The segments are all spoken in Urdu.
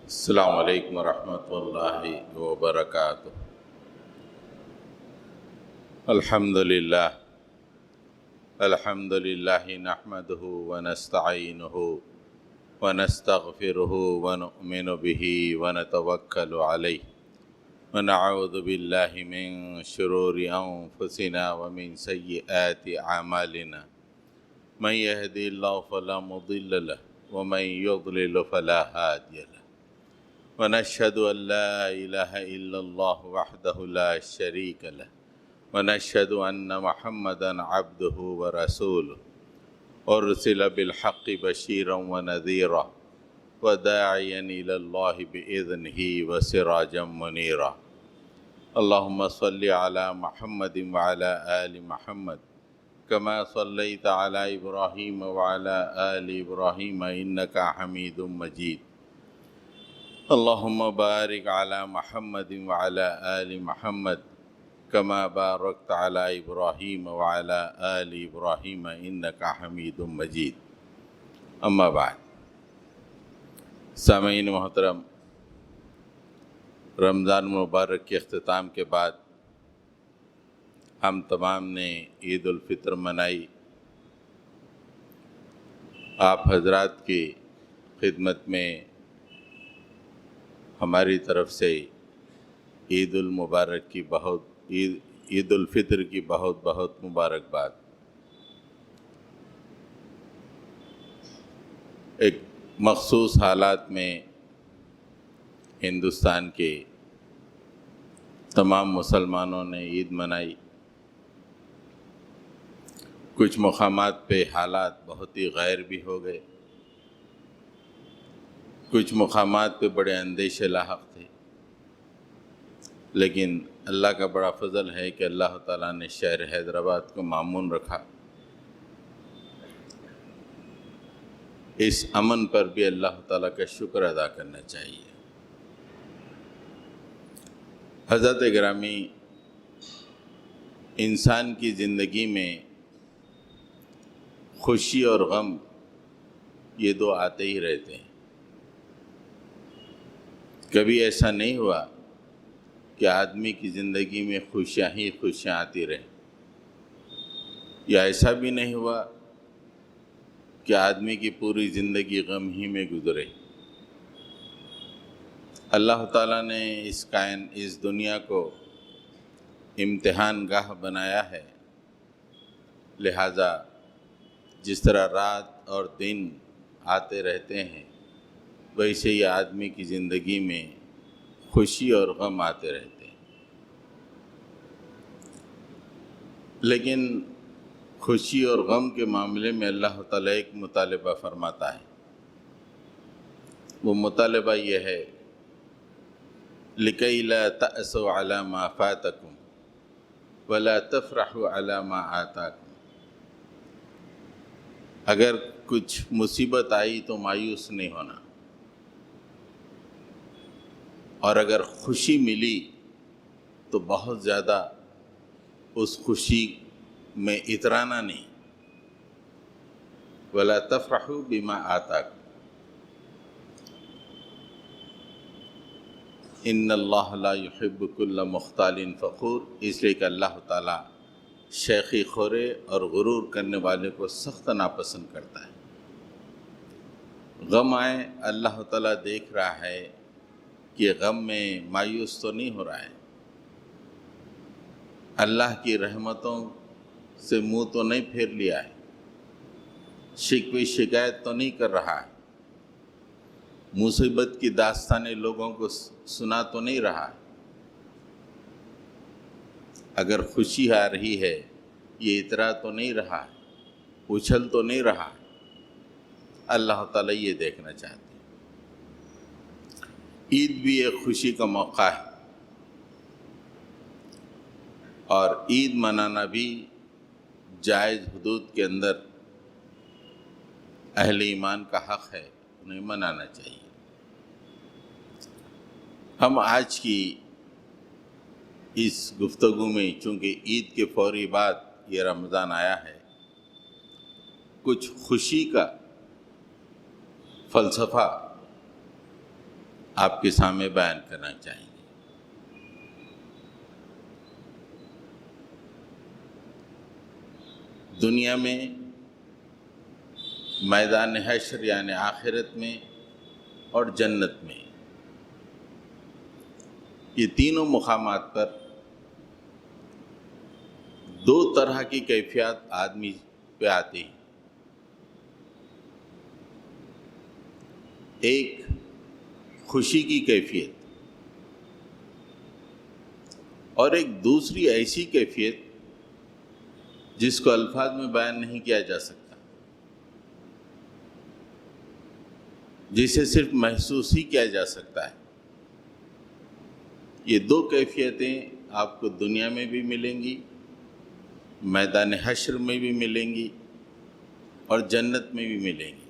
السلام علیکم ورحمۃ اللہ وبرکاتہ۔ الحمد للہ نحمده ونستعینه ونستغفره ونؤمن به ونتوکل علیہ ونعوذ باللہ من شرور انفسنا ومن سیئات اعمالنا من يهدي اللہ فلا مضل له ومن يضلل فلا هادی له ونشهد أن لا إله إلا الله وحده لا شريك له ونشهد أن محمدا عبده ورسوله أرسل بالحق بشيرا ونذيرا وداعيا إلى الله بإذنه وسراجا منيرا اللهم صل على محمد وعلى آل محمد كما صليت على إبراهيم وعلى آل إبراهيم إنك حميد مجيد اللهم بارك على محمد وعلى آل محمد كما باركت على إبراهيم وعلى آل إبراهيم إنك حميد مجيد اما بعد۔ سامعین محترم، رمضان مبارک کے اختتام کے بعد ہم تمام نے عید الفطر منائی۔ آپ حضرات کی خدمت میں ہماری طرف سے عید المبارک کی عید الفطر کی بہت بہت مبارکباد۔ ایک مخصوص حالات میں ہندوستان کے تمام مسلمانوں نے عید منائی۔ کچھ مقامات پہ حالات بہت ہی غیر بھی ہو گئے، کچھ مقامات پہ بڑے اندیشے لاحق تھے، لیکن اللہ کا بڑا فضل ہے کہ اللہ تعالیٰ نے شہر حیدرآباد کو مامون رکھا۔ اس امن پر بھی اللہ تعالیٰ کا شکر ادا کرنا چاہیے۔ حضرت گرامی، انسان کی زندگی میں خوشی اور غم یہ دو آتے ہی رہتے ہیں۔ کبھی ایسا نہیں ہوا کہ آدمی کی زندگی میں خوشیاں ہی خوشیاں آتی رہیں، یا ایسا بھی نہیں ہوا کہ آدمی کی پوری زندگی غم ہی میں گزرے۔ اللہ تعالیٰ نے اس دنیا کو امتحان گاہ بنایا ہے، لہٰذا جس طرح رات اور دن آتے رہتے ہیں ویسے ہی آدمی کی زندگی میں خوشی اور غم آتے رہتے ہیں۔ لیکن خوشی اور غم کے معاملے میں اللہ تعالیٰ ایک مطالبہ فرماتا ہے۔ وہ مطالبہ یہ ہے، لِكَيْ لَا تَأْسَوْا عَلَى مَا فَاتَكُمْ وَلَا تَفْرَحُوا عَلَى مَا آتَاكُمْ۔ اگر کچھ مصیبت آئی تو مایوس نہیں ہونا، اور اگر خوشی ملی تو بہت زیادہ اس خوشی میں اترانا نہیں۔ وَلَا تَفْرَحُوا بِمَا آتَاكُمْ إِنَّ اللَّهَ لَا يُحِبُّ كُلَّ مُخْتَالٍ فَخُورٍ، اس لیے کہ اللہ تعالیٰ شیخی خورے اور غرور کرنے والے کو سخت ناپسند کرتا ہے۔ غم آئے، اللہ تعالیٰ دیکھ رہا ہے کہ غم میں مایوس تو نہیں ہو رہا ہے، اللہ کی رحمتوں سے منہ تو نہیں پھیر لیا ہے، شکوے شکایت تو نہیں کر رہا ہے، مصیبت کی داستانیں لوگوں کو سنا تو نہیں رہا ہے۔ اگر خوشی آ رہی ہے یہ اترا تو نہیں رہا ہے، اچھل تو نہیں رہا ہے۔ اللہ تعالیٰ یہ دیکھنا چاہتے ہیں۔ عید بھی ایک خوشی کا موقع ہے، اور عید منانا بھی جائز حدود کے اندر اہل ایمان کا حق ہے، انہیں منانا چاہیے۔ ہم آج کی اس گفتگو میں چونکہ عید کے فوری بعد یہ رمضان آیا ہے، کچھ خوشی کا فلسفہ آپ کے سامنے بیان کرنا چاہیں گے۔ دنیا میں میدان حشر یعنی آخرت میں اور جنت میں، یہ تینوں مقامات پر دو طرح کی کیفیات آدمی پہ آتی ہیں۔ ایک خوشی کی کیفیت اور ایک دوسری ایسی کیفیت جس کو الفاظ میں بیان نہیں کیا جا سکتا، جسے صرف محسوس ہی کیا جا سکتا ہے۔ یہ دو کیفیتیں آپ کو دنیا میں بھی ملیں گی، میدان حشر میں بھی ملیں گی اور جنت میں بھی ملیں گی۔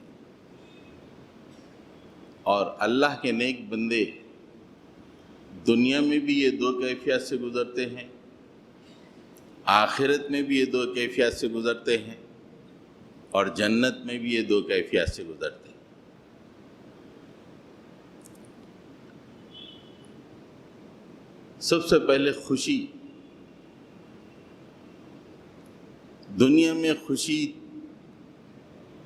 اور اللہ کے نیک بندے دنیا میں بھی یہ دو کیفیت سے گزرتے ہیں، آخرت میں بھی یہ دو کیفیت سے گزرتے ہیں اور جنت میں بھی یہ دو کیفیت سے گزرتے ہیں۔ سب سے پہلے خوشی۔ دنیا میں خوشی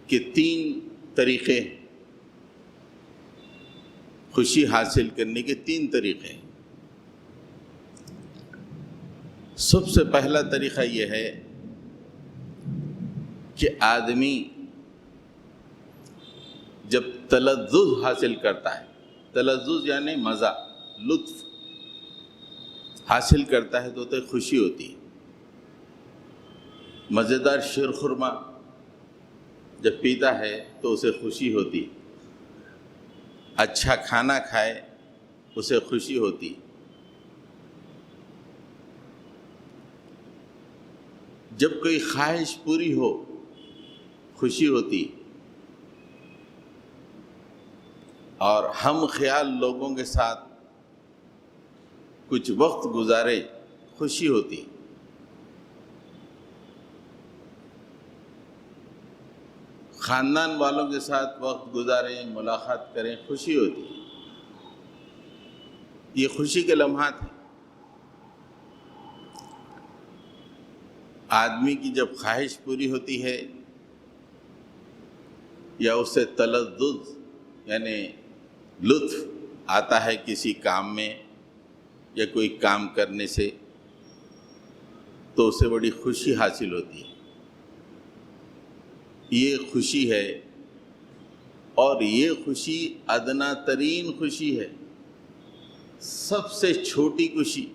کے تین طریقے ہیں، خوشی حاصل کرنے کے تین طریقے ہیں۔ سب سے پہلا طریقہ یہ ہے کہ آدمی جب تلذذ حاصل کرتا ہے، تلذذ یعنی مزہ، لطف حاصل کرتا ہے تو خوشی ہوتی ہے۔ مزیدار شیر خرما جب پیتا ہے تو اسے خوشی ہوتی ہے، اچھا کھانا کھائے اسے خوشی ہوتی ہے۔ جب کوئی خواہش پوری ہو خوشی ہوتی، اور ہم خیال لوگوں کے ساتھ کچھ وقت گزارے خوشی ہوتی، خاندان والوں کے ساتھ وقت گزاریں، ملاقات کریں، خوشی ہوتی۔ یہ خوشی کے لمحات ہیں۔ آدمی کی جب خواہش پوری ہوتی ہے یا اس سے تلذذ یعنی لطف آتا ہے کسی کام میں یا کوئی کام کرنے سے، تو اسے بڑی خوشی حاصل ہوتی ہے۔ یہ خوشی ہے، اور یہ خوشی ادنا ترین خوشی ہے، سب سے چھوٹی خوشی۔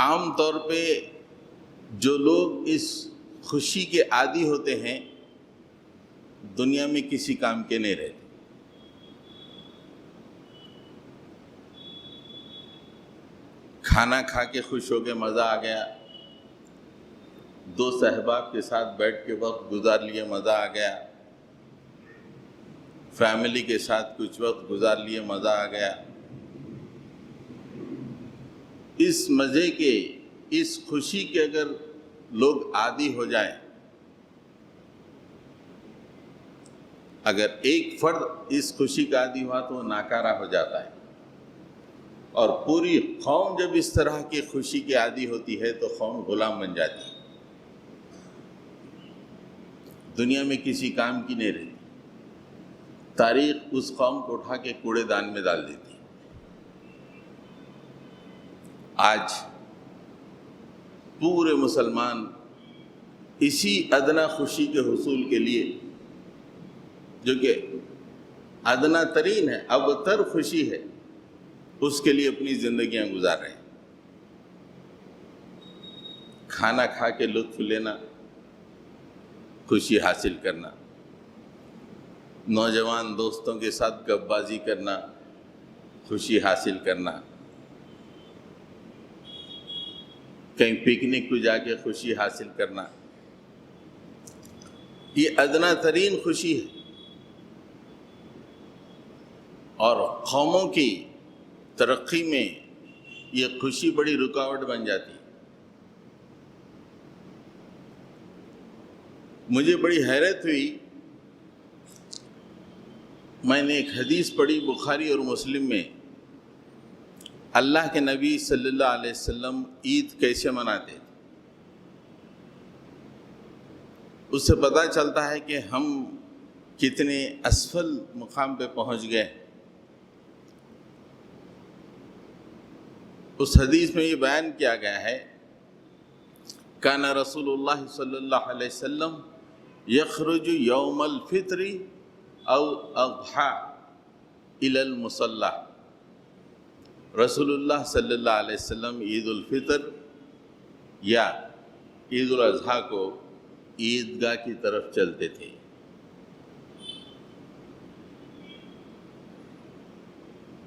عام طور پہ جو لوگ اس خوشی کے عادی ہوتے ہیں دنیا میں کسی کام کے نہیں رہتے۔ کھانا کھا کے خوش ہو کے مزہ آ گیا، دوست احباب کے ساتھ بیٹھ کے وقت گزار لیے مزہ آ گیا، فیملی کے ساتھ کچھ وقت گزار لیے مزہ آ گیا۔ اس مزے کے، اس خوشی کے اگر لوگ عادی ہو جائیں، اگر ایک فرد اس خوشی کا عادی ہوا تو وہ ناکارہ ہو جاتا ہے، اور پوری قوم جب اس طرح کی خوشی کے عادی ہوتی ہے تو قوم غلام بن جاتی ہے، دنیا میں کسی کام کی نہیں رہتی، تاریخ اس قوم کو اٹھا کے کوڑے دان میں ڈال دیتی۔ آج پورے مسلمان اسی ادنا خوشی کے حصول کے لیے، جو کہ ادنا ترین ہے، ابتر خوشی ہے، اس کے لیے اپنی زندگیاں گزار رہے ہیں۔ کھانا کھا کے لطف لینا، خوشی حاصل کرنا، نوجوان دوستوں کے ساتھ گپ بازی کرنا، خوشی حاصل کرنا، کہیں پکنک کو جا کے خوشی حاصل کرنا، یہ ادنا ترین خوشی ہے۔ اور قوموں کی ترقی میں یہ خوشی بڑی رکاوٹ بن جاتی ہے۔ مجھے بڑی حیرت ہوئی میں نے ایک حدیث پڑھی بخاری اور مسلم میں، اللہ کے نبی صلی اللہ علیہ وسلم عید کیسے مناتے تھے۔ اس سے پتہ چلتا ہے کہ ہم کتنے اسفل مقام پہ پہنچ گئے۔ اس حدیث میں یہ بیان کیا گیا ہے، کان رسول اللہ صلی اللہ علیہ وسلم یخرج یوم الفطر او اضحی الی المصلی۔ رسول اللہ صلی اللہ علیہ وسلم عید الفطر یا عید الاضحیٰ کو عیدگاہ کی طرف چلتے تھے۔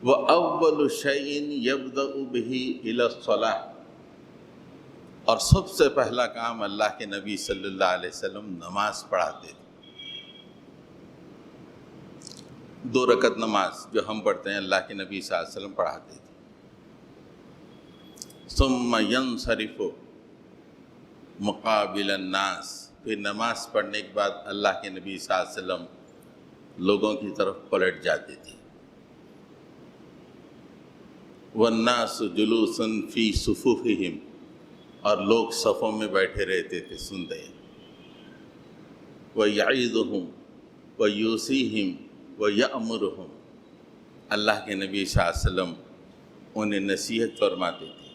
وَأَوَّلُ شَيْءٍ يَبْدَأُ بِهِ إِلَى الصَّلَاةِ، اور سب سے پہلا کام اللہ کے نبی صلی اللہ علیہ وسلم نماز پڑھاتے تھے۔ 2 رکعت نماز جو ہم پڑھتے ہیں اللہ کے نبی صلی اللہ علیہ وسلم پڑھاتے تھے۔ ثُمَّ يَنْصَرِفُ مُقَابِلَ النَّاسِ، پھر نماز پڑھنے کے بعد اللہ کے نبی صلی اللہ علیہ وسلم لوگوں کی طرف پلٹ جاتے تھے۔ وَالنَّاسُ جُلُوسٌ فِي صُفُوفِهِمْ، اور لوگ صفوں میں بیٹھے رہتے تھے سنتے ہیں۔ وَيَعِظُهُمْ وَيُوصِيهِمْ وَيَأْمُرُهُمْ، اللہ کے نبی صلی اللہ علیہ وسلم انہیں نصیحت فرماتے تھے،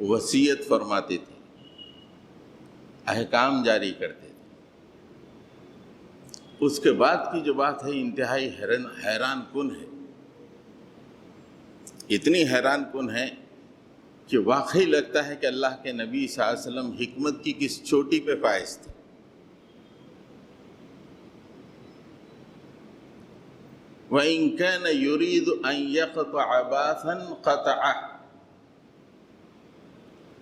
وصیت فرماتے تھے، احکام جاری کرتے تھے۔ اس کے بعد کی جو بات ہے انتہائی حیران کن ہے، اتنی حیران کن ہے کہ واقعی لگتا ہے کہ اللہ کے نبی صلی اللہ علیہ وسلم حکمت کی کس چوٹی پہ فائز تھے۔ وَإِن كَانَ يُرِيدُ أَن يَقْطَعَ بَاثًا قَطَعَهُ،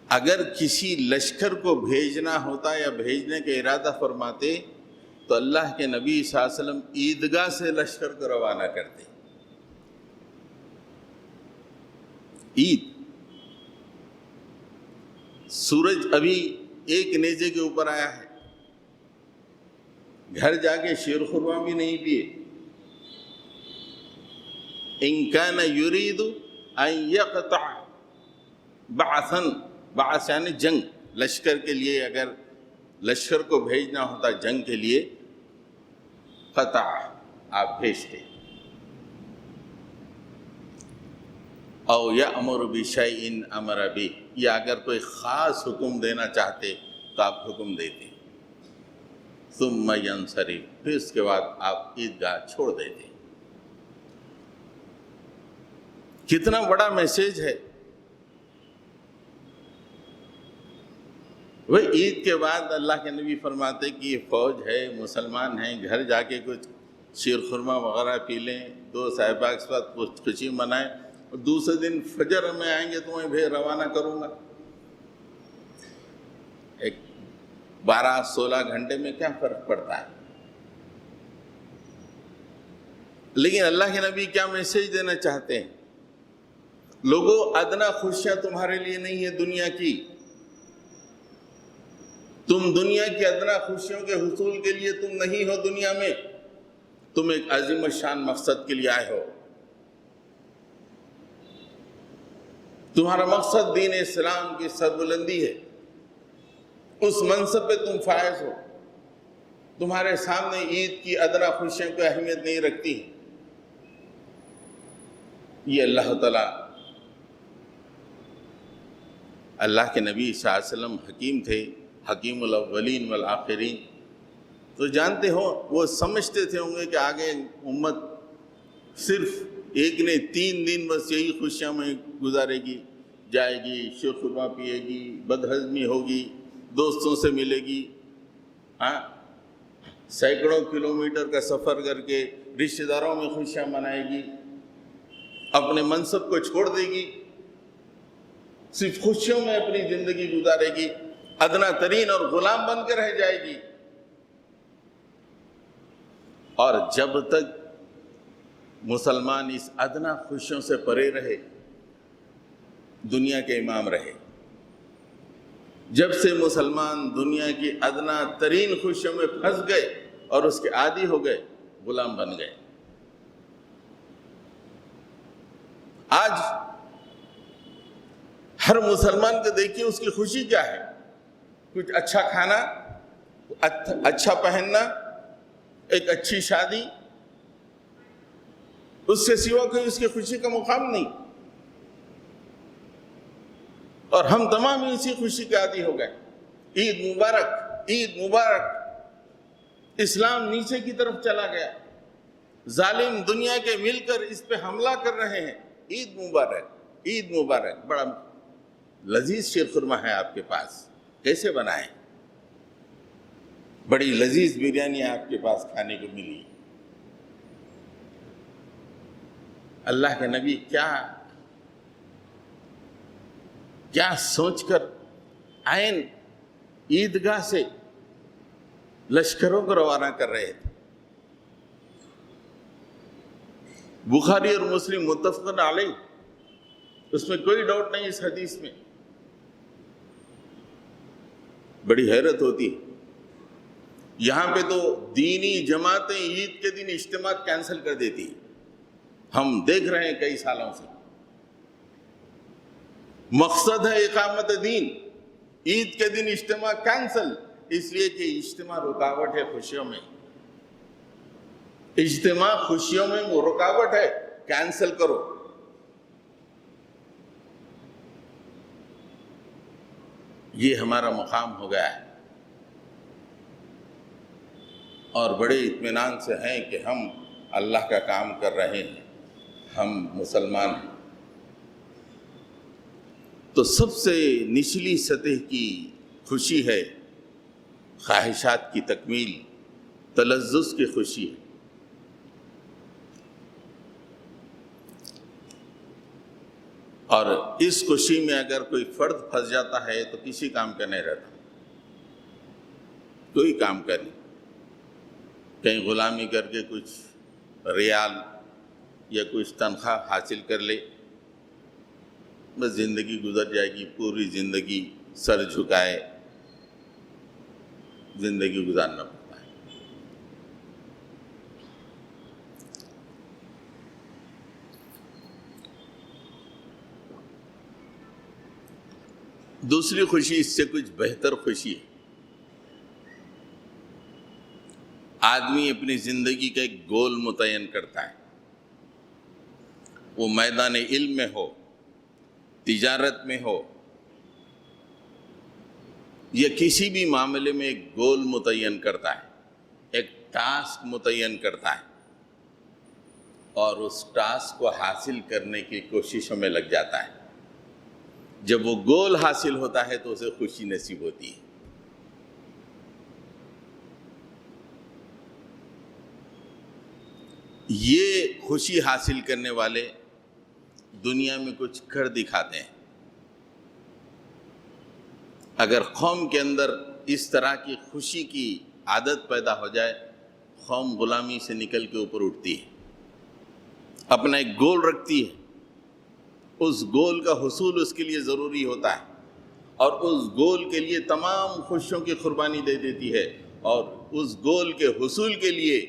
اگر کسی لشکر کو بھیجنا ہوتا یا بھیجنے کا ارادہ فرماتے تو اللہ کے نبی صلی اللہ علیہ وسلم عیدگاہ سے لشکر کو روانہ کرتے۔ عید، سورج ابھی ایک نیزے کے اوپر آیا ہے، گھر جا کے شیر خرما بھی نہیں پیے۔ ان کان یرید ان یقطع بعثا، بعث یعنی جنگ، لشکر کے لیے اگر لشکر کو بھیجنا ہوتا جنگ کے لیے، قطع آپ بھیجتے۔ او یأمر بشیء امر بہ، یا اگر کوئی خاص حکم دینا چاہتے تو آپ حکم دیتے۔ ثم ینصرف، پھر اس کے بعد آپ عیدگاہ چھوڑ دیتے۔ کتنا بڑا میسیج ہے۔ وہ عید کے بعد اللہ کے نبی فرماتے کہ یہ فوج ہے، مسلمان ہیں، گھر جا کے کچھ شیر خرما وغیرہ پی لیں، 2 صحابہ کے ساتھ کچھ خوشی منائیں، اور دوسرے دن فجر میں آئیں گے تو میں بھی روانہ کروں گا۔ ایک 12-16 گھنٹے میں کیا فرق پڑتا ہے؟ لیکن اللہ کے نبی کیا میسیج دینا چاہتے ہیں؟ لوگوں، ادنا خوشیاں تمہارے لیے نہیں ہے دنیا کی، تم دنیا کی ادنا خوشیوں کے حصول کے لیے تم نہیں ہو دنیا میں، تم ایک عظیم الشان مقصد کے لیے آئے ہو۔ تمہارا مقصد دین اسلام کی سربلندی ہے، اس منصب پہ تم فائز ہو۔ تمہارے سامنے عید کی ادنا خوشیوں کی اہمیت نہیں رکھتی۔ یہ اللہ تعالیٰ، اللہ کے نبی صلی اللہ علیہ وسلم حکیم تھے، حکیم الاولین والآخرین، تو جانتے ہو، وہ سمجھتے تھے ہوں گے کہ آگے امت صرف ایک نے 3 دن بس یہی خوشیاں میں گزارے گی، جائے گی، شیر خرما پیے گی، بدہضمی ہوگی، دوستوں سے ملے گی، سینکڑوں کلومیٹر کا سفر کر کے رشتہ داروں میں خوشیاں منائے گی، اپنے منصب کو چھوڑ دے گی، صرف خوشیوں میں اپنی زندگی گزارے گی، ادنا ترین اور غلام بن کے رہ جائے گی۔ اور جب تک مسلمان اس ادنا خوشیوں سے پرے رہے، دنیا کے امام رہے۔ جب سے مسلمان دنیا کی ادنا ترین خوشیوں میں پھنس گئے اور اس کے عادی ہو گئے، غلام بن گئے۔ آج ہر مسلمان کو دیکھیے اس کی خوشی کیا ہے؟ کچھ اچھا کھانا، اچھا پہننا، ایک اچھی شادی، اس سے سوا کوئی اس کی خوشی کا مقام نہیں۔ اور ہم تمام اسی خوشی کے عادی ہو گئے۔ عید مبارک، عید مبارک۔ اسلام نیچے کی طرف چلا گیا، ظالم دنیا کے مل کر اس پہ حملہ کر رہے ہیں۔ عید مبارک، عید مبارک۔ بڑا لذیذ شیرخرما ہے آپ کے پاس، کیسے بنائیں؟ بڑی لذیذ بریانی آپ کے پاس کھانے کو ملی۔ اللہ کے نبی کیا سوچ کر عین عیدگاہ سے لشکروں کو روانہ کر رہے تھے۔ بخاری اور مسلم متفق علیہ، اس میں کوئی ڈاؤٹ نہیں اس حدیث میں۔ بڑی حیرت ہوتی ہے، یہاں پہ تو دینی جماعتیں عید کے دن اجتماع کینسل کر دیتی ہیں، ہم دیکھ رہے ہیں کئی سالوں سے۔ مقصد ہے اقامت دین، عید کے دن اجتماع کینسل، اس لیے کہ اجتماع رکاوٹ ہے خوشیوں میں، اجتماع خوشیوں میں وہ رکاوٹ ہے، کینسل کرو۔ یہ ہمارا مقام ہو گیا ہے، اور بڑے اطمینان سے ہیں کہ ہم اللہ کا کام کر رہے ہیں، ہم مسلمان ہیں۔ تو سب سے نچلی سطح کی خوشی ہے خواہشات کی تکمیل، تلذذ کی خوشی ہے۔ اور اس خوشی میں اگر کوئی فرد پھنس جاتا ہے تو کسی کام کا نہیں رہتا، کوئی کام کا نہیں۔ کہیں غلامی کر کے کچھ ریال یا کچھ تنخواہ حاصل کر لے، بس زندگی گزر جائے گی، پوری زندگی سر جھکائے زندگی گزارنا پڑتا ہے۔ دوسری خوشی اس سے کچھ بہتر خوشی ہے۔ آدمی اپنی زندگی کا ایک گول متعین کرتا ہے، وہ میدان علم میں ہو، تجارت میں ہو، یا کسی بھی معاملے میں ایک گول متعین کرتا ہے، ایک ٹاسک متعین کرتا ہے، اور اس ٹاسک کو حاصل کرنے کی کوششوں میں لگ جاتا ہے۔ جب وہ گول حاصل ہوتا ہے تو اسے خوشی نصیب ہوتی ہے۔ یہ خوشی حاصل کرنے والے دنیا میں کچھ کر دکھاتے ہیں۔ اگر قوم کے اندر اس طرح کی خوشی کی عادت پیدا ہو جائے، قوم غلامی سے نکل کے اوپر اٹھتی ہے، اپنا ایک گول رکھتی ہے، اس گول کا حصول اس کے لیے ضروری ہوتا ہے، اور اس گول کے لیے تمام خوشیوں کی قربانی دے دیتی ہے، اور اس گول کے حصول کے لیے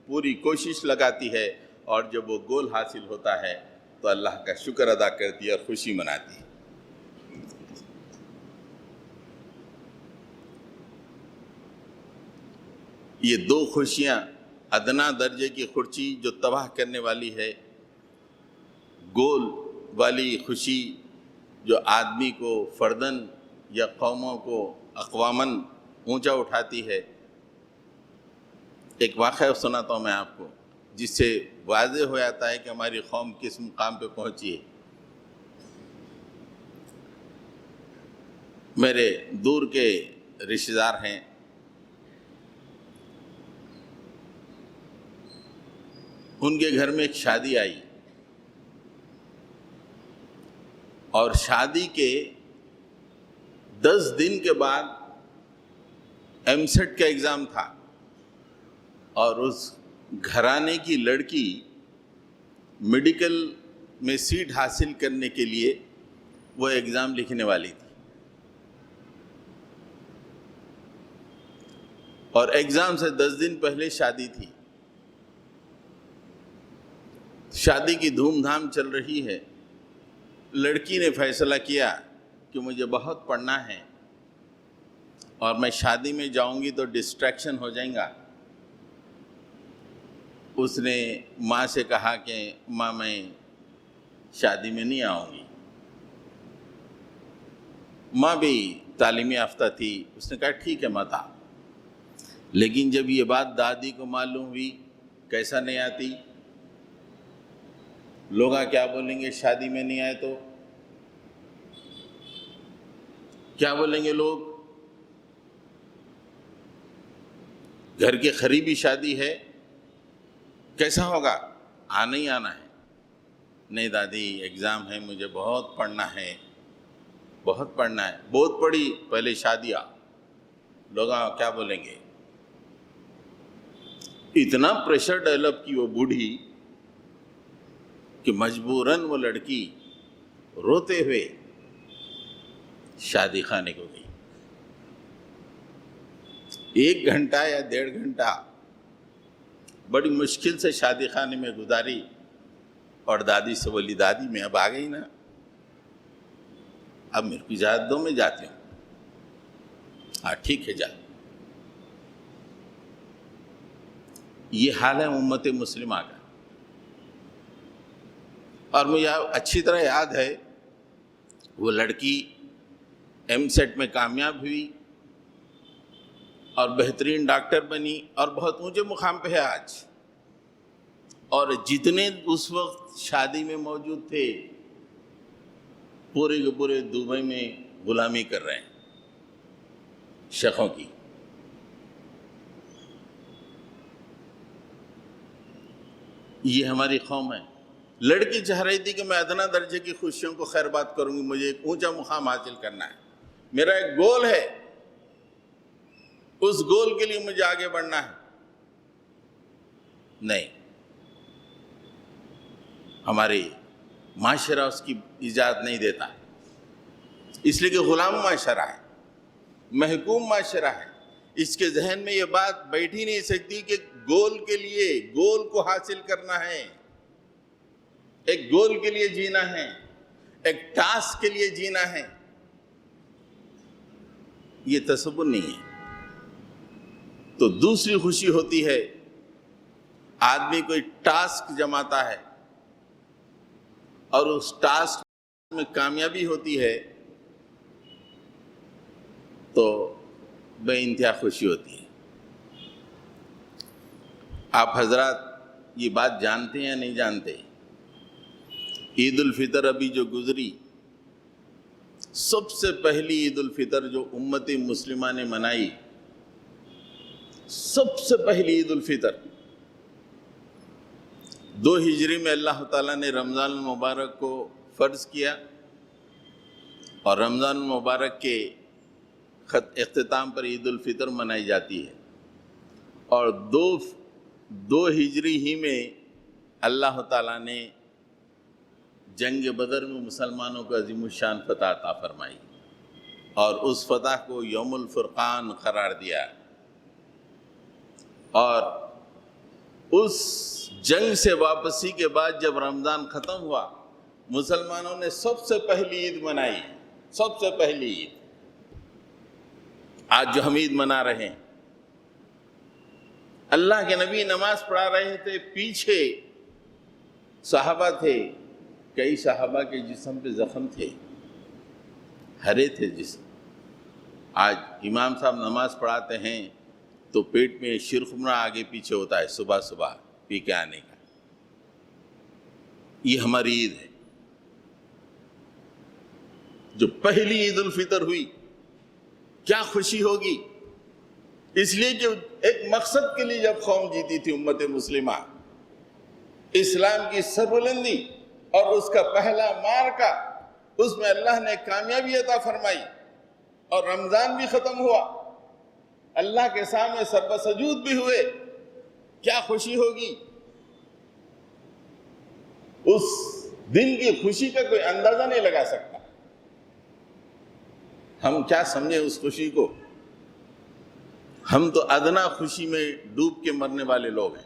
پوری کوشش لگاتی ہے، اور جب وہ گول حاصل ہوتا ہے تو اللہ کا شکر ادا کرتی ہے اور خوشی مناتی ہے۔ یہ دو خوشیاں، ادنا درجے کی خوشی جو تباہ کرنے والی ہے، گول والی خوشی جو آدمی کو فردن یا قوموں کو اقواماً اونچا اٹھاتی ہے۔ ایک واقعہ سناتا ہوں میں آپ کو، جس سے واضح ہو جاتا ہے کہ ہماری قوم کس مقام پہ پہنچی ہے۔ میرے دور کے رشتہ دار ہیں، ان کے گھر میں ایک شادی آئی، اور شادی کے 10 دن کے بعد ایم سیٹ کا ایگزام تھا، اور اس گھرانے کی لڑکی میڈیکل میں سیٹ حاصل کرنے کے لیے وہ ایگزام لکھنے والی تھی، اور ایگزام سے 10 دن پہلے شادی تھی۔ شادی کی دھوم دھام چل رہی ہے، لڑکی نے فیصلہ کیا کہ مجھے بہت پڑھنا ہے اور میں شادی میں جاؤں گی تو ڈسٹریکشن ہو جائیں گا۔ اس نے ماں سے کہا کہ ماں میں شادی میں نہیں آؤں گی۔ ماں بھی تعلیم یافتہ تھی، اس نے کہا ٹھیک ہے مت آ۔ لیکن جب یہ بات دادی کو معلوم ہوئی، کیسا نہیں آتی؟ لوگ کیا بولیں گے شادی میں نہیں آئے تو؟ کیا بولیں گے لوگ؟ گھر کے قریبی شادی ہے، کیسا ہوگا؟ آنا ہی آنا ہے۔ نہیں دادی ایگزام ہے، مجھے بہت پڑھنا ہے، بہت پڑھنا ہے۔ بہت پڑھی، پہلے شادی آ۔ لوگ کیا بولیں گے؟ اتنا پریشر ڈیولپ کی وہ بوڑھی کہ مجبوراً وہ لڑکی روتے ہوئے شادی خانے کو گئی۔ 1 گھنٹہ یا 1.5 گھنٹہ بڑی مشکل سے شادی خانے میں گزاری، اور دادی سے بولی دادی میں اب آ گئی نا، اب میرے کو اجازت دو، میں جاتی ہوں۔ ہاں ٹھیک ہے جا۔ یہ حال ہے امت مسلمہ کا۔ اور مجھے اچھی طرح یاد ہے وہ لڑکی ایم سیٹ میں کامیاب ہوئی اور بہترین ڈاکٹر بنی اور بہت اونچے مقام پہ ہے آج، اور جتنے اس وقت شادی میں موجود تھے پورے کے پورے دبئی میں غلامی کر رہے ہیں شیخوں کی۔ یہ ہماری قوم ہے۔ لڑکی چاہ رہی تھی کہ میں ادنا درجے کی خوشیوں کو خیر بات کروں گی، مجھے ایک اونچا مقام حاصل کرنا ہے، میرا ایک گول ہے، اس گول کے لیے مجھے آگے بڑھنا ہے۔ نہیں، ہماری معاشرہ اس کی اجازت نہیں دیتا، اس لیے کہ غلام معاشرہ ہے، محکوم معاشرہ ہے۔ اس کے ذہن میں یہ بات بیٹھ ہی نہیں سکتی کہ گول کے لیے، گول کو حاصل کرنا ہے، ایک گول کے لیے جینا ہے، ایک ٹاسک کے لیے جینا ہے۔ یہ تصور نہیں ہے۔ تو دوسری خوشی ہوتی ہے آدمی کوئی ٹاسک جماتا ہے اور اس ٹاسک میں کامیابی ہوتی ہے تو بے انتہا خوشی ہوتی ہے۔ آپ حضرات یہ بات جانتے ہیں یا نہیں جانتے؟ عید الفطر ابھی جو گزری، سب سے پہلی عید الفطر جو امت مسلمہ نے منائی، سب سے پہلی عید الفطر 2 ہجری میں اللہ تعالیٰ نے رمضان المبارک کو فرض کیا، اور رمضان المبارک کے اختتام پر عید الفطر منائی جاتی ہے، اور 2 ہجری ہی میں اللہ تعالیٰ نے جنگ بدر میں مسلمانوں کو عظیم الشان فتح عطا فرمائی، اور اس فتح کو یوم الفرقان قرار دیا۔ اور اس جنگ سے واپسی کے بعد جب رمضان ختم ہوا، مسلمانوں نے سب سے پہلی عید منائی، سب سے پہلی عید۔ آج جو ہم عید منا رہے ہیں، اللہ کے نبی نماز پڑھا رہے تھے، پیچھے صحابہ تھے، کئی صحابہ کے جسم پہ زخم تھے، ہرے تھے جسم۔ آج امام صاحب نماز پڑھاتے ہیں تو پیٹ میں شیرخرما آگے پیچھے ہوتا ہے صبح صبح پی کے آنے کا۔ یہ ہماری عید ہے جو پہلی عید الفطر ہوئی۔ کیا خوشی ہوگی، اس لیے کہ ایک مقصد کے لیے جب قوم جیتی تھی امت مسلمہ، اسلام کی سربلندی اور اس کا پہلا معرکہ، اس میں اللہ نے کامیابی عطا فرمائی، اور رمضان بھی ختم ہوا، اللہ کے سامنے سربسجود بھی ہوئے۔ کیا خوشی ہوگی، اس دن کی خوشی کا کوئی اندازہ نہیں لگا سکتا۔ ہم کیا سمجھیں اس خوشی کو؟ ہم تو ادنا خوشی میں ڈوب کے مرنے والے لوگ ہیں۔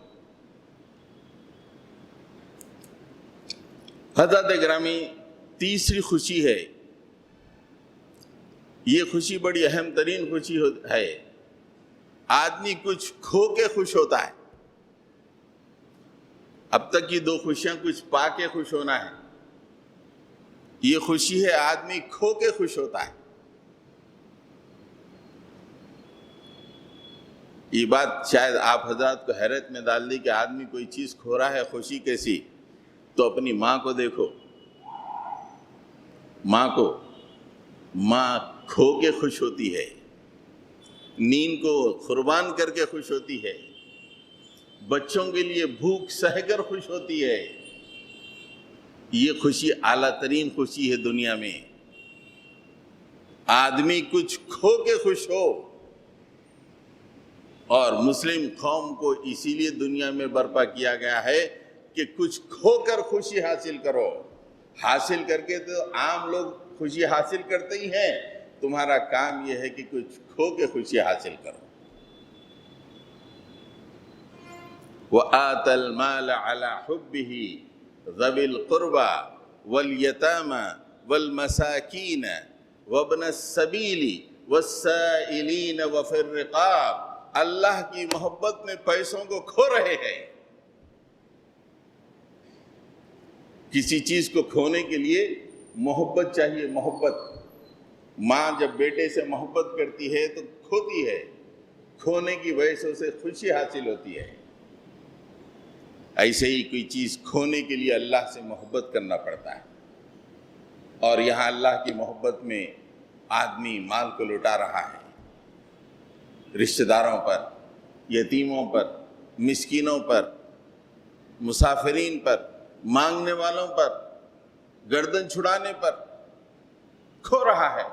حضرت گرامی تیسری خوشی ہے، یہ خوشی بڑی اہم ترین خوشی ہے، آدمی کچھ کھو کے خوش ہوتا ہے۔ اب تک یہ دو خوشیاں کچھ پا کے خوش ہونا ہے، یہ خوشی ہے آدمی کھو کے خوش ہوتا ہے۔ یہ بات شاید آپ حضرات کو حیرت میں ڈال دی کہ آدمی کوئی چیز کھو رہا ہے، خوشی کیسی؟ تو اپنی ماں کو دیکھو، ماں کھو کے خوش ہوتی ہے، نیند کو قربان کر کے خوش ہوتی ہے، بچوں کے لیے بھوک سہ کر خوش ہوتی ہے۔ یہ خوشی اعلیٰ ترین خوشی ہے دنیا میں، آدمی کچھ کھو کے خوش ہو۔ اور مسلم قوم کو اسی لیے دنیا میں برپا کیا گیا ہے کہ کچھ کھو کر خوشی حاصل کرو۔ حاصل کر کے تو عام لوگ خوشی حاصل کرتے ہی ہیں، تمہارا کام یہ ہے کہ کچھ کھو کے خوشی حاصل کرو۔ وَآتَ الْمَالَ عَلَى حُبِّهِ ذَوِي الْقُرْبَى وَالْيَتَامَى وَالْمَسَاكِينَ وَابْنَ السَّبِيلِ وَالسَّائِلِينَ وَفِي الرِّقَابِ۔ اللہ کی محبت میں پیسوں کو کھو رہے ہیں۔ کسی چیز کو کھونے کے لیے محبت چاہیے، محبت۔ ماں جب بیٹے سے محبت کرتی ہے تو کھوتی ہے، کھونے کی وجہ سے اسے خوشی حاصل ہوتی ہے۔ ایسے ہی کوئی چیز کھونے کے لیے اللہ سے محبت کرنا پڑتا ہے، اور یہاں اللہ کی محبت میں آدمی مال کو لٹا رہا ہے، رشتہ داروں پر، یتیموں پر، مسکینوں پر، مسافرین پر، مانگنے والوں پر، گردن چھڑانے پر کھو رہا ہے،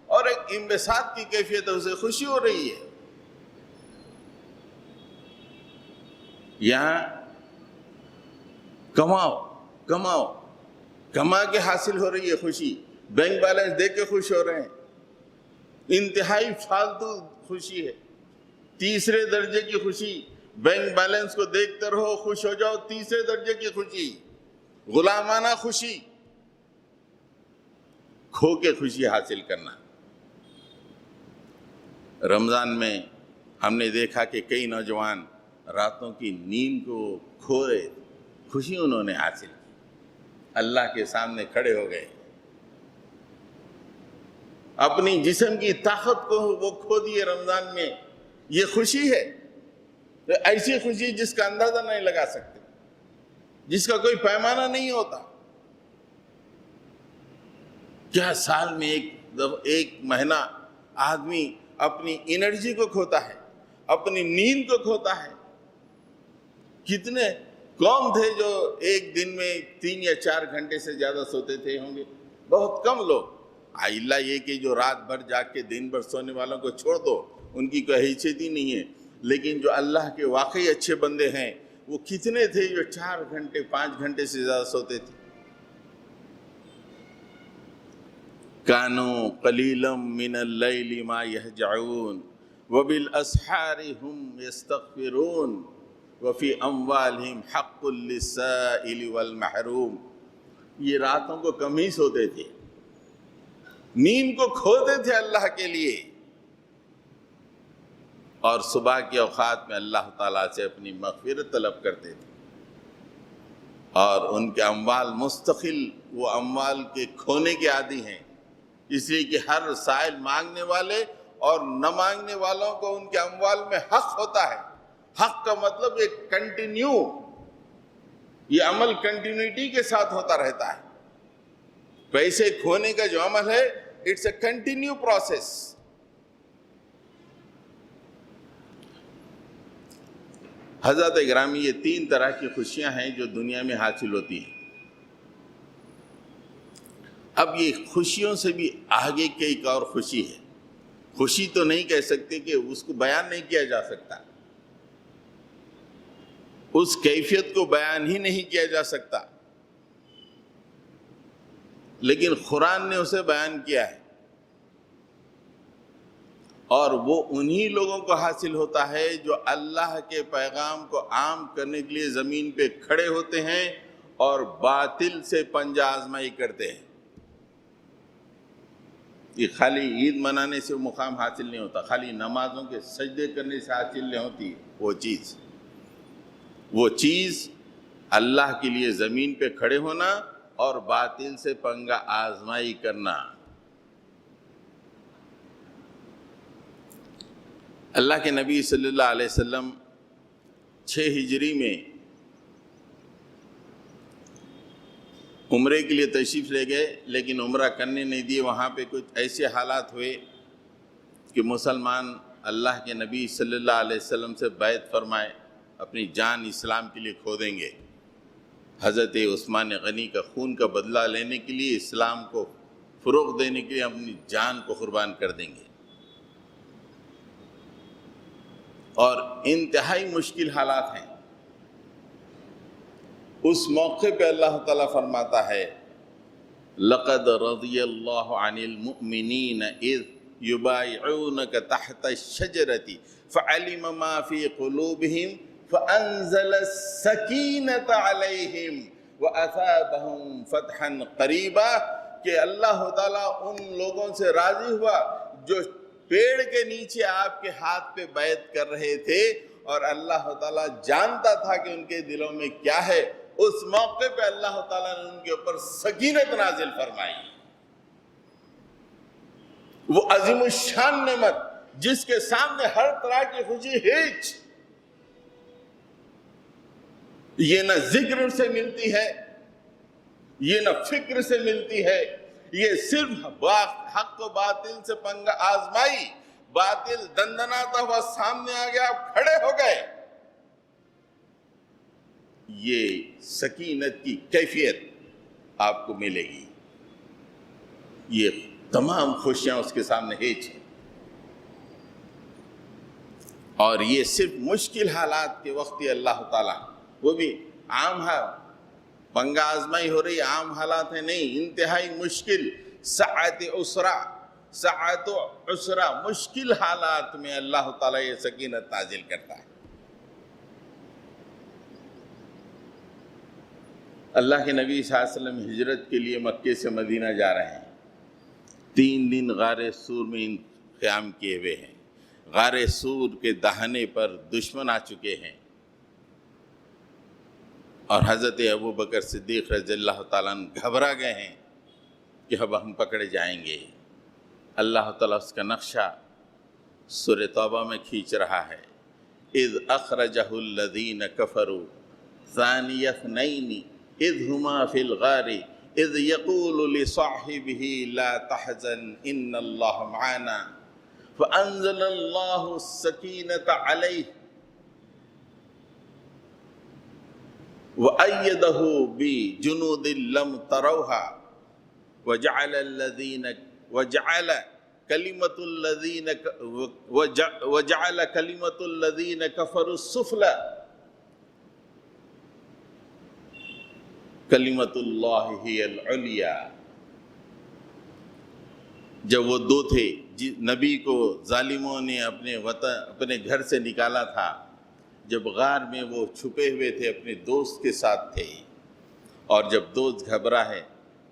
اور ایک انبساط کی کیفیت ہے، اسے خوشی ہو رہی ہے۔ یہاں کماؤ کما کے حاصل ہو رہی ہے خوشی، بینک بیلنس دے کے خوش ہو رہے ہیں، انتہائی فالتو خوشی ہے، تیسرے درجے کی خوشی۔ بینک بیلنس کو دیکھ کر ہو خوش ہو جاؤ، تیسرے درجے کی خوشی، غلامانہ خوشی، کھو کے خوشی حاصل کرنا۔ رمضان میں ہم نے دیکھا کہ کئی نوجوان راتوں کی نیند کو کھو رہے، خوشی انہوں نے حاصل کی، اللہ کے سامنے کھڑے ہو گئے، اپنی جسم کی طاقت کو وہ کھو دیے رمضان میں۔ یہ خوشی ہے، ایسی خوشی جس کا اندازہ نہیں لگا سکتے، جس کا کوئی پیمانہ نہیں ہوتا۔ کیا سال میں ایک مہینہ آدمی اپنی انرجی کو کھوتا ہے، اپنی نیند کو کھوتا ہے۔ کتنے کم تھے جو ایک دن میں 3 یا 4 گھنٹے سے زیادہ سوتے تھے؟ ہوں گے بہت کم لوگ۔ اللہ یہ کہ جو رات بھر جاگ کے دن بھر سونے والوں کو چھوڑ دو، ان کی کوئی حیثیت ہی نہیں ہے، لیکن جو اللہ کے واقعی اچھے بندے ہیں وہ کتنے تھے جو 4 گھنٹے 5 گھنٹے سے زیادہ سوتے تھے؟ کانوا قلیلا من اللیل ما یہجعون وبالاسحار ہم یستغفرون وفی اموالہم حق للسائل والمحروم۔ یہ راتوں کو کم ہی سوتے تھے، نیند کو کھوتے تھے اللہ کے لیے، اور صبح کے اوقات میں اللہ تعالیٰ سے اپنی مغفرت طلب کرتے تھے، اور ان کے اموال مستقل وہ اموال کے کھونے کے عادی ہیں، اس لیے کہ ہر سائل مانگنے والے اور نہ مانگنے والوں کو ان کے اموال میں حق ہوتا ہے۔ حق کا مطلب ایک کنٹینیو، یہ عمل کنٹینیوٹی کے ساتھ ہوتا رہتا ہے۔ پیسے کھونے کا جو عمل ہے اٹس اے کنٹینیو پروسیس۔ حضرت گرامی، یہ 3 طرح کی خوشیاں ہیں جو دنیا میں حاصل ہوتی ہیں۔ اب یہ خوشیوں سے بھی آگے کی ایک اور خوشی ہے، خوشی تو نہیں کہہ سکتے کہ اس کو بیان نہیں کیا جا سکتا، اس کیفیت کو بیان ہی نہیں کیا جا سکتا، لیکن قرآن نے اسے بیان کیا ہے، اور وہ انہی لوگوں کو حاصل ہوتا ہے جو اللہ کے پیغام کو عام کرنے کے لیے زمین پہ کھڑے ہوتے ہیں اور باطل سے پنجہ آزمائی کرتے ہیں۔ یہ خالی عید منانے سے مقام حاصل نہیں ہوتا، خالی نمازوں کے سجدے کرنے سے حاصل نہیں ہوتی وہ چیز اللہ کے لیے زمین پہ کھڑے ہونا اور باطل سے پنگا آزمائی کرنا۔ اللہ کے نبی صلی اللہ علیہ وسلم 6 ہجری میں عمرے کے لیے تشریف لے گئے، لیکن عمرہ کرنے نہیں دیے۔ وہاں پہ کچھ ایسے حالات ہوئے کہ مسلمان اللہ کے نبی صلی اللہ علیہ وسلم سے بیعت فرمائے، اپنی جان اسلام کے لیے کھو دیں گے، حضرت عثمان غنی کا خون کا بدلہ لینے کے لیے، اسلام کو فروغ دینے کے لیے اپنی جان کو قربان کر دیں گے، اور انتہائی مشکل حالات ہیں۔ اس موقع پہ اللہ تعالیٰ فرماتا ہے لَقَدْ رَضِيَ اللَّهُ عَنِ الْمُؤْمِنِينَ إِذْ يُبَايِعُونَكَ تَحْتَ الشَّجَرَةِ فَعَلِمَ مَا فِي قُلُوبِهِمْ فَأَنزَلَ السَّكِينَةَ عَلَيْهِمْ وَأَثَابَهُمْ فَتْحًا قَرِيبًا، کہ اللہ تعالیٰ ان لوگوں سے راضی ہوا جو پیڑ کے نیچے آپ کے ہاتھ پہ بیعت کر رہے تھے، اور اللہ تعالیٰ جانتا تھا کہ ان کے دلوں میں کیا ہے۔ اس موقع پہ اللہ تعالیٰ نے ان کے اوپر سکینت نازل فرمائی، وہ عظیم الشان نعمت جس کے سامنے ہر طرح کی خوشی ہیچ، یہ نہ ذکر سے ملتی ہے، یہ نہ فکر سے ملتی ہے، یہ صرف حق و باطل سے پنگا آزمائی، باطل دندناتا ہوا سامنے آ گیا، آپ کھڑے ہو گئے، یہ سکینت کی کیفیت آپ کو ملے گی، یہ تمام خوشیاں اس کے سامنے ہیچ ہیں۔ اور یہ صرف مشکل حالات کے وقت ہی اللہ تعالیٰ، وہ بھی عام پنگا آزمائی ہو رہی، عام حالات ہیں نہیں، انتہائی مشکل ساعت عسرہ مشکل حالات میں اللہ تعالیٰ یہ سکینت نازل کرتا ہے۔ اللہ کے نبی صلی اللہ علیہ وسلم ہجرت کے لیے مکے سے مدینہ جا رہے ہیں، 3 دن غار سور میں قیام کیے ہوئے ہیں، غار سور کے دہانے پر دشمن آ چکے ہیں، اور حضرت ابوبکر صدیق رضی اللہ تعالیٰ عنہ گھبرا گئے ہیں کہ اب ہم پکڑے جائیں گے۔ اللہ تعالیٰ اس کا نقشہ سورہ توبہ میں کھینچ رہا ہے، اذ اخرجہ الذین کفروا ثانی اثنین اذ ہما فی الغار اذ یقول لصاحبہ لا تحزن ان اللہ معنا فانزل اللہ السکینۃ علیہ وأيده بجنود لم تروها وجعل كلمة الذين كفروا السفلى كلمة الله هي العليا۔ جب وہ 2 تھے، نبی کو ظالموں نے اپنے گھر سے نکالا تھا، جب غار میں وہ چھپے ہوئے تھے اپنے دوست کے ساتھ تھے، اور جب دوست گھبرا ہے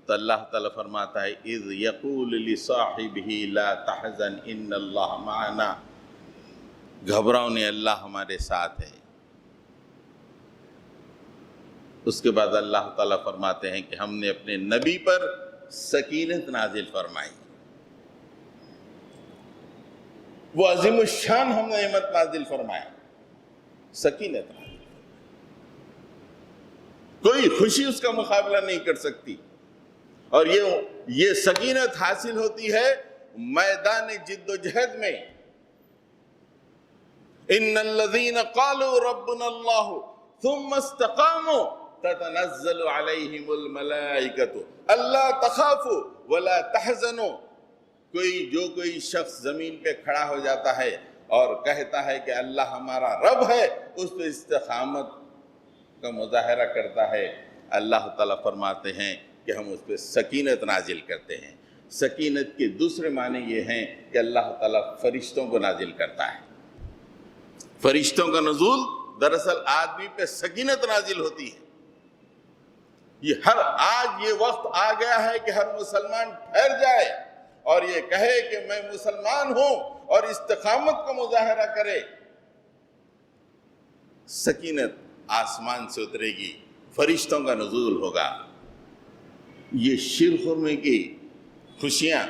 تو اللہ تعالیٰ فرماتا ہے اذ یقول لصاحبہ لا تحزن ان اللہ معنا، گھبراؤ نہیں، اللہ ہمارے ساتھ ہے۔ اس کے بعد اللہ تعالیٰ فرماتے ہیں کہ ہم نے اپنے نبی پر سکینت نازل فرمائی، وہ عظیم الشان ہم نے نعمت نازل فرمائی، سکینت نازل، کوئی خوشی اس کا مقابلہ نہیں کر سکتی، اور یہ سکینت حاصل ہوتی ہے میدان جد و جہد میں۔ ان الذین قالوا ربنا اللہ ثم استقاموا تتنزل علیہم الملائکۃ الا تخافوا ولا تحزنوا، کوئی شخص زمین پہ کھڑا ہو جاتا ہے اور کہتا ہے کہ اللہ ہمارا رب ہے، اس پہ استقامت کا مظاہرہ کرتا ہے، اللہ تعالیٰ فرماتے ہیں کہ ہم اس پہ سکینت نازل کرتے ہیں۔ سکینت کے دوسرے معنی یہ ہیں کہ اللہ تعالیٰ فرشتوں کو نازل کرتا ہے۔ فرشتوں کا نزول دراصل آدمی پہ سکینت نازل ہوتی ہے۔ آج یہ وقت آ گیا ہے کہ ہر مسلمان ٹھہر جائے اور یہ کہے کہ میں مسلمان ہوں اور استقامت کا مظاہرہ کرے، سکینت آسمان سے اترے گی، فرشتوں کا نزول ہوگا۔ یہ شیر خرمے کی خوشیاں،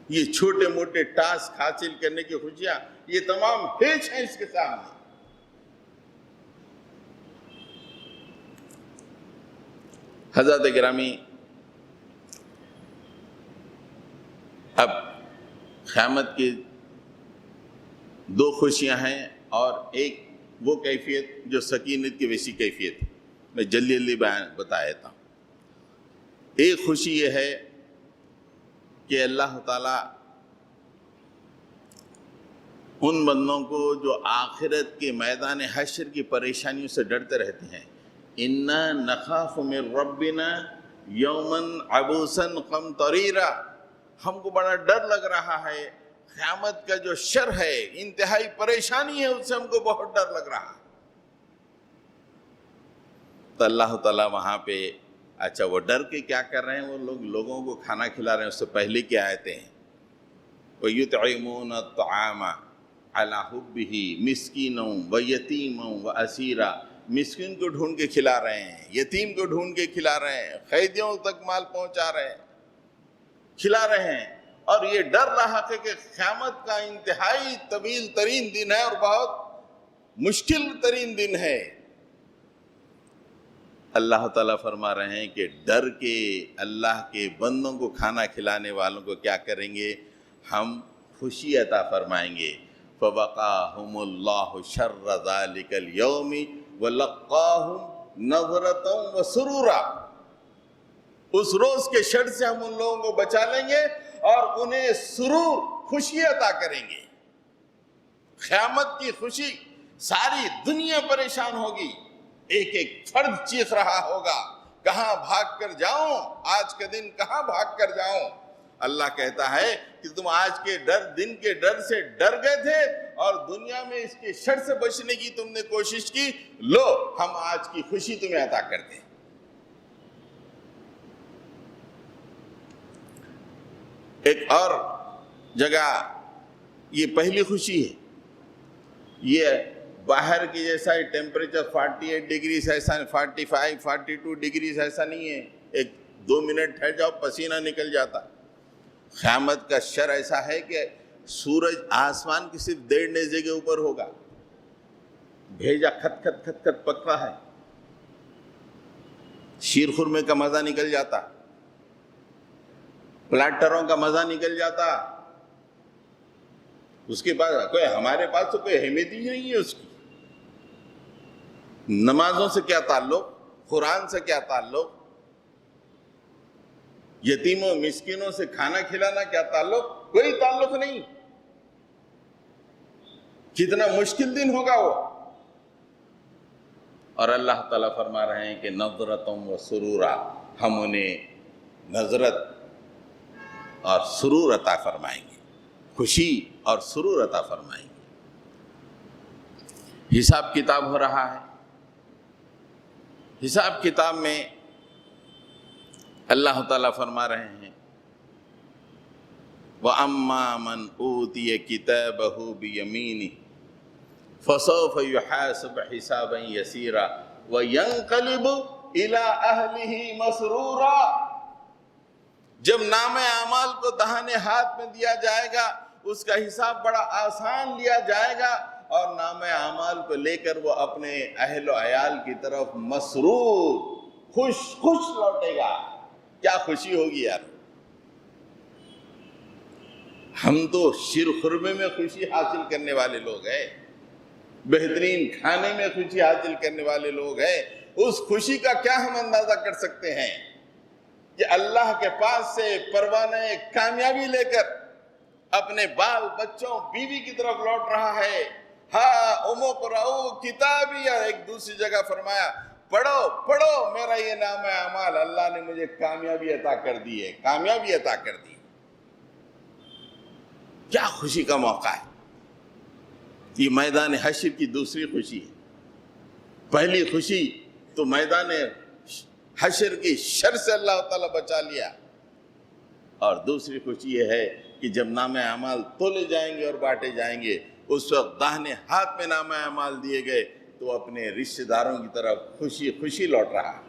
یہ چھوٹے موٹے ٹاسک حاصل کرنے کی خوشیاں، یہ تمام ہیچ ہیں اس کے سامنے۔ حضرات گرامی، اب قیامت کی دو خوشیاں ہیں، اور ایک وہ کیفیت جو سکینت کی ویسی کیفیت، میں جلدی جلدی بتا دیتا ہوں۔ ایک خوشی یہ ہے کہ اللہ تعالیٰ ان بندوں کو جو آخرت کے میدان حشر کی پریشانیوں سے ڈرتے رہتے ہیں، اِنَّا نَخَافُ مِن رَبِّنَا يَوْمًا عَبُوسًا قَمْطَرِيرًا، ہم کو بڑا ڈر لگ رہا ہے، قیامت کا جو شر ہے، انتہائی پریشانی ہے، اس سے ہم کو بہت ڈر لگ رہا ہے۔ تو اللہ تعالیٰ وہاں پہ اچھا وہ ڈر کے کیا کر رہے ہیں، وہ لوگوں کو کھانا کھلا رہے ہیں۔ اس سے پہلے کیا آیتیں ہیں، وَيُطْعِمُونَ الطَّعَامَ عَلَىٰ حُبِّهِ مِسْكِينًا وَيَتِيمًا وَأَسِيرًا، مسکین کو ڈھونڈ کے کھلا رہے ہیں، یتیم کو ڈھونڈ کے کھلا رہے ہیں، قیدیوں تک مال پہنچا رہے ہیں، کھلا رہے ہیں۔ اور یہ ڈر رہا ہے کہ قیامت کا انتہائی طویل ترین دن ہے اور بہت مشکل ترین دن ہے۔ اللہ تعالیٰ فرما رہے ہیں کہ ڈر کے اللہ کے بندوں کو کھانا کھلانے والوں کو کیا کریں گے، ہم خوشی عطا فرمائیں گے۔ فَوَقَاهُمُ اللَّهُ شَرَّ ذَلِكَ الْيَوْمِ وَلَقَّاهُمْ نَظْرَةً وَسُرُورًا، اس روز کے شر سے ہم ان لوگوں کو بچا لیں گے اور انہیں سرور، خوشی عطا کریں گے۔ قیامت کی خوشی، ساری دنیا پریشان ہوگی، ایک ایک فرد چیخ رہا ہوگا، کہاں بھاگ کر جاؤں، آج کا دن کہاں بھاگ کر جاؤں۔ اللہ کہتا ہے کہ تم آج کے دن کے ڈر سے ڈر گئے تھے اور دنیا میں اس کے شر سے بچنے کی تم نے کوشش کی، لو ہم آج کی خوشی تمہیں عطا کر دیں۔ ایک اور جگہ یہ پہلی خوشی ہے، یہ باہر کی جیسا ٹیمپریچر 48 ڈگریز ایسا، 45 42 ڈگریز ایسا نہیں ہے، ایک 2 منٹ ٹھہر جاؤ پسینہ نکل جاتا۔ قیامت کا شر ایسا ہے کہ سورج آسمان کی صرف 1.5 نیزے کے اوپر ہوگا، بھیجا کھت کھت کھت کھت پکا ہے، شیر خرمے کا مزہ نکل جاتا، پلاٹروں کا مزہ نکل جاتا، اس کے بعد کوئی ہمارے پاس تو کوئی اہمیت ہی نہیں ہے اس کی۔ نمازوں سے کیا تعلق، قرآن سے کیا تعلق، یتیموں مسکینوں سے کھانا کھلانا کیا تعلق، کوئی تعلق نہیں۔ کتنا مشکل دن ہوگا وہ۔ اور اللہ تعالیٰ فرما رہے ہیں کہ نظرتم و سرورا، ہم انہیں نظرت اور سرور عطا فرمائیں گے، خوشی اور سرور عطا فرمائیں گے۔ حساب کتاب ہو رہا ہے، حساب کتاب میں اللہ تعالیٰ فرما رہے ہیں وَأَمَّا مَنْ أُوتِيَ كِتَابَهُ بِيَمِينِهِ فَسَوْفَ يُحَاسَبُ حِسَابًا يَسِيرًا وَيَنْقَلِبُ إِلَىٰ أَهْلِهِ مَسْرُورًا، جب نام اعمال کو دہانے ہاتھ میں دیا جائے گا، اس کا حساب بڑا آسان لیا جائے گا، اور نام اعمال کو لے کر وہ اپنے اہل و عیال کی طرف مسرور، خوش خوش لوٹے گا۔ کیا خوشی ہوگی یار۔ ہم تو شیر خرمے میں خوشی حاصل کرنے والے لوگ ہیں، بہترین کھانے میں خوشی حاصل کرنے والے لوگ ہیں، اس خوشی کا کیا ہم اندازہ کر سکتے ہیں کہ اللہ کے پاس سے پروانہ کامیابی لے کر اپنے بال بچوں بیوی کی طرف لوٹ رہا ہے۔ ہاں اقرؤ کتابی، ایک دوسری جگہ فرمایا پڑھو پڑھو میرا یہ نام اعمال، اللہ نے مجھے کامیابی عطا کر دی ہے، کامیابی عطا کر دی۔ کیا خوشی کا موقع ہے۔ یہ میدان حشر کی دوسری خوشی ہے۔ پہلی خوشی تو میدان حشر کی شر سے اللہ تعالیٰ بچا لیا، اور دوسری خوشی یہ ہے کہ جب نامہ اعمال تولے جائیں گے اور بانٹے جائیں گے، اس وقت داہنے ہاتھ میں نامہ اعمال دیے گئے تو اپنے رشتہ داروں کی طرف خوشی خوشی لوٹ رہا۔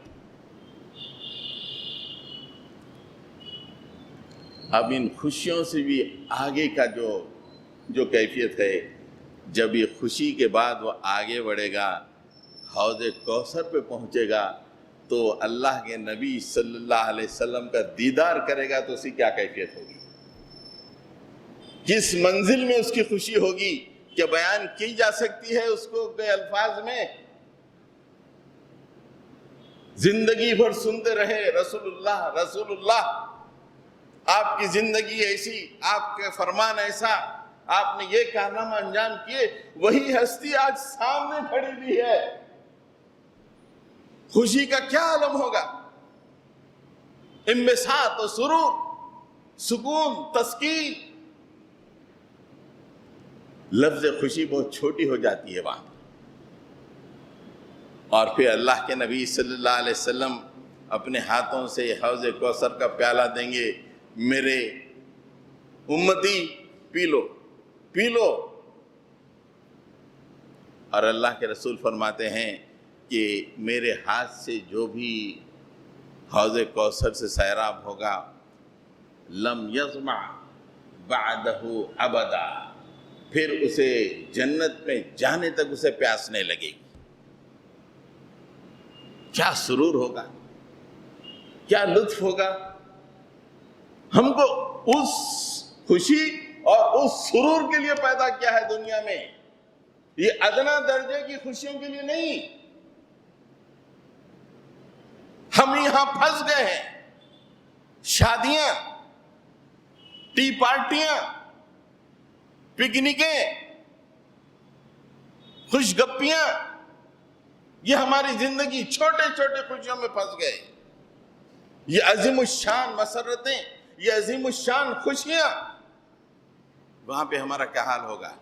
اب ان خوشیوں سے بھی آگے کا جو کیفیت ہے، جب یہ خوشی کے بعد وہ آگے بڑھے گا، حوض کوثر پہ پہنچے گا، تو اللہ کے نبی صلی اللہ علیہ وسلم کا دیدار کرے گا تو اس کی کیا کیفیت ہوگی، کس منزل میں اس کی خوشی ہوگی، کیا بیان کی جا سکتی ہے اس کو کے الفاظ میں؟ زندگی بھر سنتے رہے رسول اللہ رسول اللہ، آپ کی زندگی ایسی، آپ کے فرمان ایسا، آپ نے یہ کارنامہ انجام کیے، وہی ہستی آج سامنے کھڑی ہوئی ہے، خوشی کا کیا عالم ہوگا؟ انبساط و سرور، سکون، تسکین۔ لفظ خوشی بہت چھوٹی ہو جاتی ہے وہاں، اور پھر اللہ کے نبی صلی اللہ علیہ وسلم اپنے ہاتھوں سے حوض کوثر کا پیالہ دیں گے، میرے امتی پی لو پی لو۔ اور اللہ کے رسول فرماتے ہیں کہ میرے ہاتھ سے جو بھی حوض کوثر سے سیراب ہوگا، لم یظمع بعدہ ابدا، پھر اسے جنت میں جانے تک اسے پیاس نہیں لگے گی۔ کیا سرور ہوگا، کیا لطف ہوگا! ہم کو اس خوشی اور اس سرور کے لیے پیدا کیا ہے دنیا میں، یہ ادنا درجے کی خوشیوں کے لیے نہیں۔ ہم یہاں پھنس گئے ہیں، شادیاں، ٹی پارٹیاں، پکنکیں، خوش گپیاں، یہ ہماری زندگی چھوٹے چھوٹے خوشیوں میں پھنس گئے۔ یہ عظیم الشان مسرتیں، یہ عظیم الشان خوشیاں، وہاں پہ ہمارا کیا حال ہوگا؟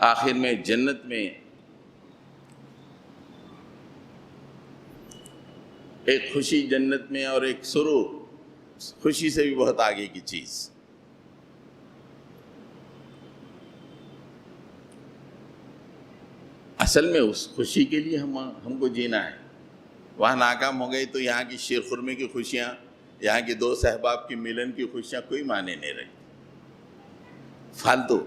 آخر میں جنت میں ایک خوشی جنت میں اور ایک سرور، خوشی سے بھی بہت آگے کی چیز۔ اصل میں اس خوشی کے لیے ہم کو جینا ہے۔ وہاں ناکام ہو گئی تو یہاں کی شیر خرمے کی خوشیاں، یہاں کی دو احباب کی ملن کی خوشیاں کوئی معنی نہیں رہی، فالتو۔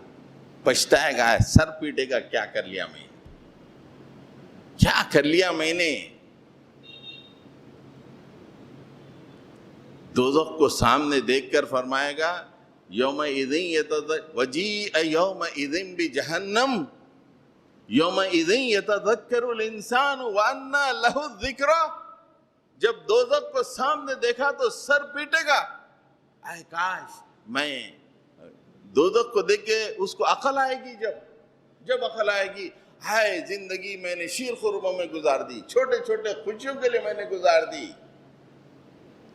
پچھتائے گا، سر پیٹے گا، کیا کر لیا میں نے، کیا کر لیا میں نے۔ دوزخ کو سامنے دیکھ کر فرمائے گا، یومئذ وجیء یومئذ بجہنم یومئذ یتذکر الانسان وانى له الذکریٰ۔ جب دوزخ کو سامنے دیکھا تو سر پیٹے گا، اے کاش میں دوزخ کو دیکھ کے اس کو عقل آئے گی، جب عقل آئے گی، ہائے زندگی میں نے شیر خرموں میں گزار دی، چھوٹے چھوٹے خوشیوں کے لیے میں نے گزار دی۔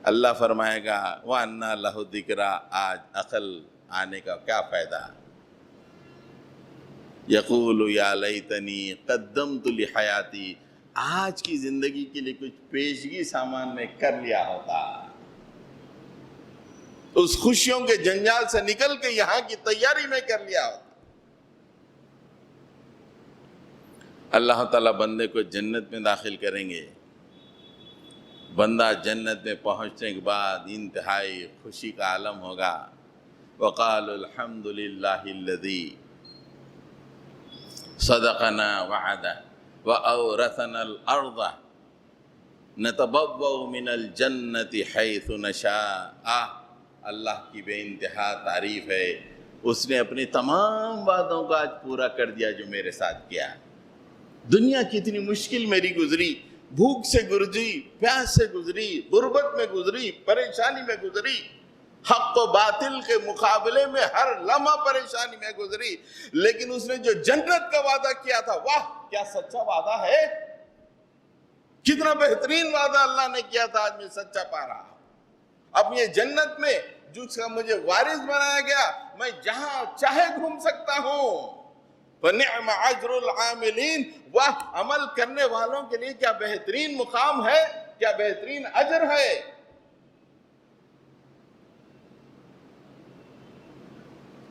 اللہ فرمائے گا وَأَنَّى لَهُ الذِّكْرَىٰ، آج عقل آنے کا کیا فائدہ؟ یقول یا لیتنی قدمت لحیاتی، آج کی زندگی کے لیے کچھ پیشگی سامان میں کر لیا ہوتا، اس خوشیوں کے جنجال سے نکل کے یہاں کی تیاری میں کر لیا ہوتا۔ اللہ تعالیٰ بندے کو جنت میں داخل کریں گے، بندہ جنت میں پہنچنے کے بعد انتہائی خوشی کا عالم ہوگا۔ وقالوا الحمد للہ الذی صدقنا وعدہ وأورثنا الأرض نتبوأ من الجنت حیث نشاء۔ اللہ کی بے انتہا تعریف ہے، اس نے اپنے تمام وعدوں کا آج پورا کر دیا جو میرے ساتھ کیا۔ دنیا کتنی مشکل میری گزری، بھوک سے گزری، پیاس سے گزری، غربت میں گزری، پریشانی میں گزری، حق و باطل کے مقابلے میں ہر لمحہ پریشانی میں گزری، لیکن اس نے جو جنت کا وعدہ کیا تھا، واہ کیا سچا وعدہ ہے، کتنا بہترین وعدہ اللہ نے کیا تھا، آج میں سچا پا رہا ہوں۔ اب یہ جنت میں جس کا مجھے وارث بنایا گیا، میں جہاں چاہے گھوم سکتا ہوں، فَنِعْمَ أَجْرُ الْعَامِلِينَ، وہ عمل کرنے والوں کے لیے کیا بہترین مقام ہے، کیا بہترین اجر ہے۔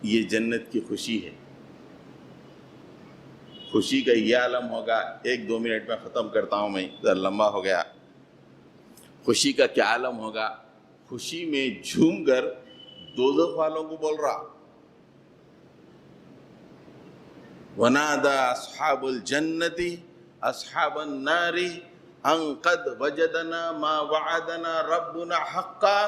یہ جنت کی خوشی ہے۔ خوشی کا یہ عالم ہوگا، 1-2 منٹ میں ختم کرتا ہوں، میں ذرا لمبا ہو گیا۔ خوشی کا کیا عالم ہوگا؟ خوشی میں جھوم کر دوزخ والوں کو بول رہا، وَنَادَى أَصْحَابُ الْجَنَّةِ أَصْحَابَ النَّارِ أَن قَدْ وَجَدْنَا مَا وَعَدَنَا رَبُّنَا حَقًّا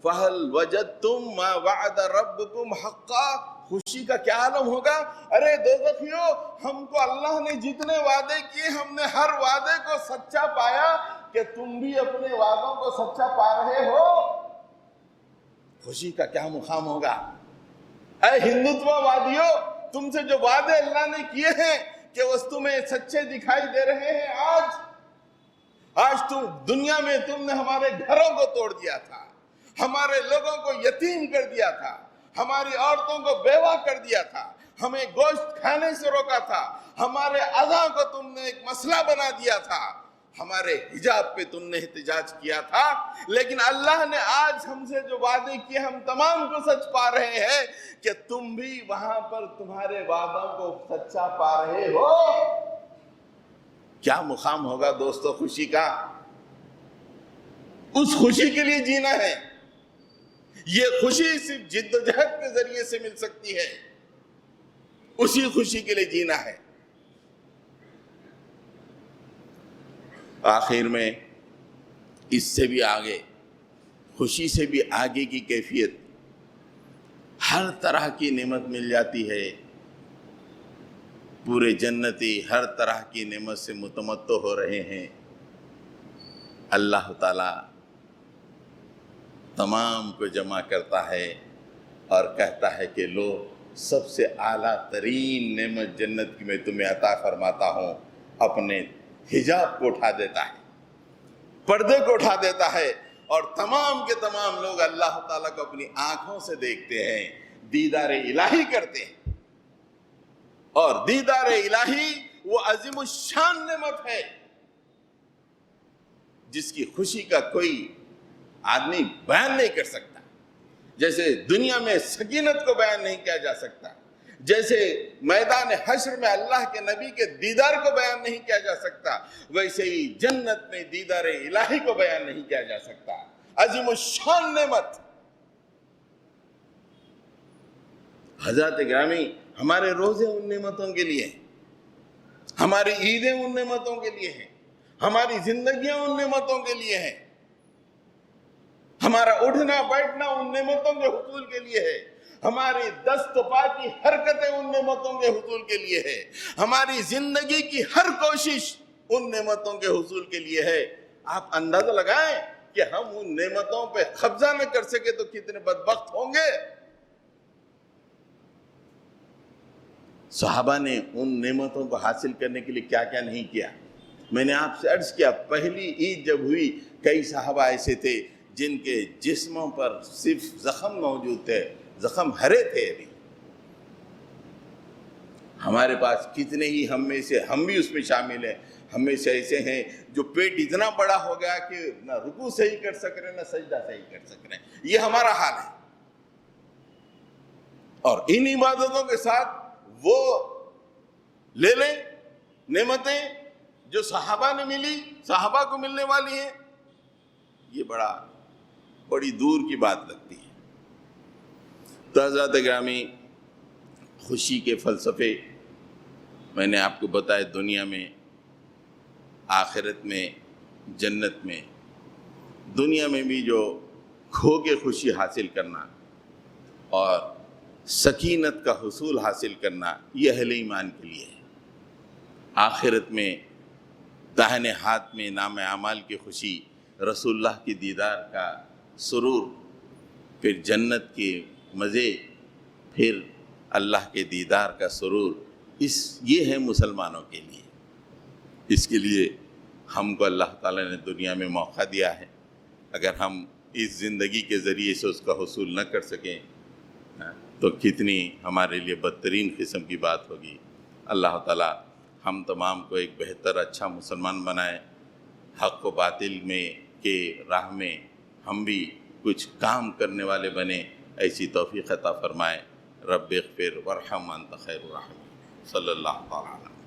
فَهَلْ وَجَدْتُم مَا وَعَدَ رَبُّكُمْ حَقًّا۔ خوشی کا کیا عالم ہوگا؟ ارے دوزخیو، ہم کو اللہ نے جتنے وعدے کیے، ہم نے ہر وعدے کو سچا پایا، کہ تم بھی اپنے وعدوں کو سچا پا رہے ہو۔ خوشی کا کیا مقام ہوگا؟ اے ہندوتوا وادیو، تم سے جو وعدے اللہ نے کیے ہیں کہ وہ تمہیں سچے دکھائی دے رہے ہیں۔ آج تم دنیا میں تم نے ہمارے گھروں کو توڑ دیا تھا، ہمارے لوگوں کو یتیم کر دیا تھا، ہماری عورتوں کو بیوہ کر دیا تھا، ہمیں گوشت کھانے سے روکا تھا، ہمارے اذان کو تم نے ایک مسئلہ بنا دیا تھا، ہمارے حجاب پہ تم نے احتجاج کیا تھا، لیکن اللہ نے آج ہم سے جو وعدے کیے ہم تمام کو سچ پا رہے ہیں کہ تم بھی وہاں پر تمہارے وعدوں کو سچا پا رہے ہو۔ کیا مقام ہوگا دوستو خوشی کا؟ اس خوشی کے لیے جینا ہے۔ یہ خوشی صرف جد و جہد کے ذریعے سے مل سکتی ہے، اسی خوشی کے لیے جینا ہے۔ آخر میں اس سے بھی آگے، خوشی سے بھی آگے کی کیفیت، ہر طرح کی نعمت مل جاتی ہے۔ پورے جنتی ہر طرح کی نعمت سے متمتع ہو رہے ہیں۔ اللہ تعالی تمام کو جمع کرتا ہے اور کہتا ہے کہ لو، سب سے اعلیٰ ترین نعمت جنت کی میں تمہیں عطا فرماتا ہوں۔ اپنے حجاب کو اٹھا دیتا ہے، پردے کو اٹھا دیتا ہے، اور تمام کے تمام لوگ اللہ تعالیٰ کو اپنی آنکھوں سے دیکھتے ہیں، دیدار الہی کرتے ہیں۔ اور دیدار الہی وہ عظیم الشان نعمت ہے جس کی خوشی کا کوئی آدمی بیان نہیں کر سکتا۔ جیسے دنیا میں سکینت کو بیان نہیں کیا جا سکتا، جیسے میدان حشر میں اللہ کے نبی کے دیدار کو بیان نہیں کیا جا سکتا، ویسے ہی جنت میں دیدار الہی کو بیان نہیں کیا جا سکتا۔ عظیم الشان نعمت۔ حضرات گرامی، ہمارے روزے ان نعمتوں کے لیے ہیں، ہماری عیدیں ان نعمتوں کے لیے ہیں، ہماری زندگیاں ان نعمتوں کے لیے ہیں، ہمارا اٹھنا بیٹھنا ان نعمتوں کے حصول کے لیے ہے، ہماری دست و پا کی حرکتیں ان نعمتوں کے حصول کے لیے ہے، ہماری زندگی کی ہر کوشش ان نعمتوں کے حصول کے لیے ہے۔ آپ اندازہ لگائیں کہ ہم ان نعمتوں پہ قبضہ نہ کر سکے تو کتنے بدبخت ہوں گے۔ صحابہ نے ان نعمتوں کو حاصل کرنے کے لیے کیا کیا نہیں کیا۔ میں نے آپ سے عرض کیا، پہلی عید جب ہوئی، کئی صحابہ ایسے تھے جن کے جسموں پر صرف زخم موجود تھے، زخم ہرے تھے۔ ابھی ہمارے پاس کتنے ہی ہم بھی اس میں شامل ہیں، ہم میں سے ایسے ہیں جو پیٹ اتنا بڑا ہو گیا کہ نہ رکوع صحیح کر سک رہے، نہ سجدہ صحیح کر سک رہے۔ یہ ہمارا حال ہے۔ اور ان عبادتوں کے ساتھ وہ لے لیں نعمتیں جو صحابہ نے ملی، صحابہ کو ملنے والی ہیں، یہ بڑی دور کی بات لگتی ہے۔ تو حضرات گرامی، خوشی کے فلسفے میں نے آپ کو بتایا، دنیا میں، آخرت میں، جنت میں۔ دنیا میں بھی جو کھو کے خوشی حاصل کرنا اور سکینت کا حصول حاصل کرنا، یہ اہل ایمان کے لیے ہے۔ آخرت میں داہنے ہاتھ میں نام اعمال کی خوشی، رسول اللہ کی دیدار کا سرور، پھر جنت کے مزے، پھر اللہ کے دیدار کا سرور، یہ ہے مسلمانوں کے لیے۔ اس کے لیے ہم کو اللہ تعالیٰ نے دنیا میں موقع دیا ہے۔ اگر ہم اس زندگی کے ذریعے سے اس کا حصول نہ کر سکیں تو کتنی ہمارے لیے بدترین قسم کی بات ہوگی۔ اللہ تعالی ہم تمام کو ایک بہتر اچھا مسلمان بنائے، حق و باطل میں کے راہ میں ہم بھی کچھ کام کرنے والے بنے، ایسی توفیق عطا فرمائے۔ رب اغفر وارحم وانت خیر الراحمین۔ صلی اللہ تعالی علیہ